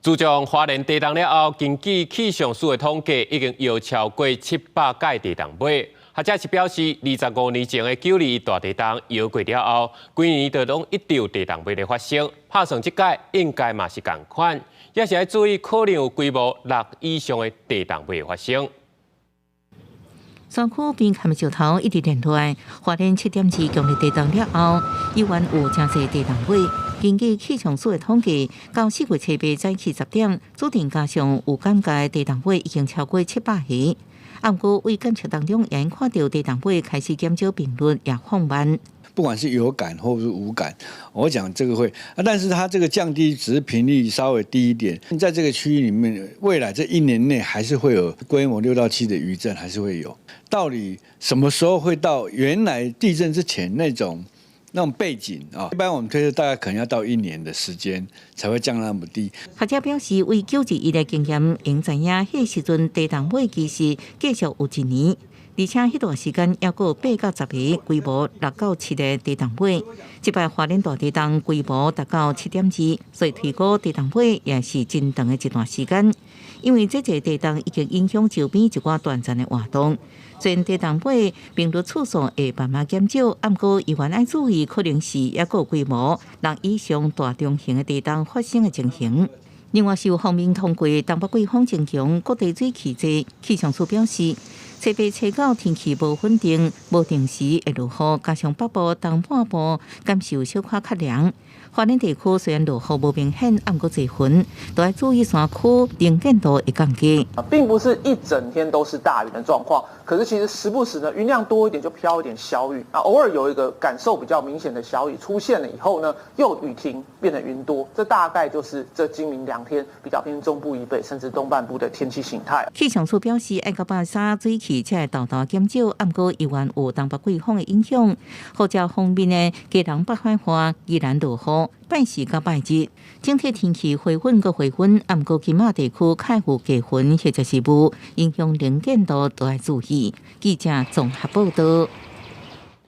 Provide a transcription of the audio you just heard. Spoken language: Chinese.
自从花莲地震了后，根据气象署的统计，已经摇超过700届地震尾。学者是表示，25年前的921大地震摇过了后，规年就拢一直有地震尾的发生。拍算这届应该嘛是同款，也是要注意可能有规模6以上的地震尾的发生。山区边坎石头一直连落来，花莲7.2强烈地震了后，依然有真侪地震尾。根据气象署的统计，到4月7日早起10点，指定加上有感觉地震尾已经超过700起。不过，为监测当中也看到地震尾开始减少频率也放慢。不管是有感或是无感，我讲这个会但是它这个降低只是频率稍微低一点，在这个区域里面，未来这1年内还是会有规模6到7的余震，还是会有。到底什么时候会到原来地震之前那种背景啊？一般我们推测大概可能要到1年的时间才会降那么低。学者表示，为921的经验，应知影迄时阵地震尾其实继续有1年。而且迄段时间还有8到10个规模6到7的地震尾，这摆花莲大地震规模达到7.2，所以推估地震尾也是真长的一段时间。因为这个地震已经影响周边一寡短暂的活动，虽然地震尾频率次数会慢慢减少，不过依然要注意可能是还有规模6以上大中型的地震发生的情形。另外，受方面通过东北季风增强，各地水气济，气象署表示。7、8、7、9天气无稳定，无定时会落雨，加上北部、东半部感受小可较凉。花莲地区虽然落雨无明显，不过侪云，都要注意山区能见度会降低。并不是一整天都是大雨的状况，可是其实时不时呢，云量多一点就飘一点小雨，偶尔有一个感受比较明显的小雨出现了以后呢，又雨停变得云多，这大概就是这今明2天比较偏中部以北甚至东半部的天气形态。气象署表示，到8、3水气才会大大减少，不过依然有东北季风的影响。或者方面呢，基隆北海岸依然落雨。拜四到拜日，整体天气回稳个回稳，不过金马地区开有低云或者是雾，影响能见度都要注意。记者综合报道。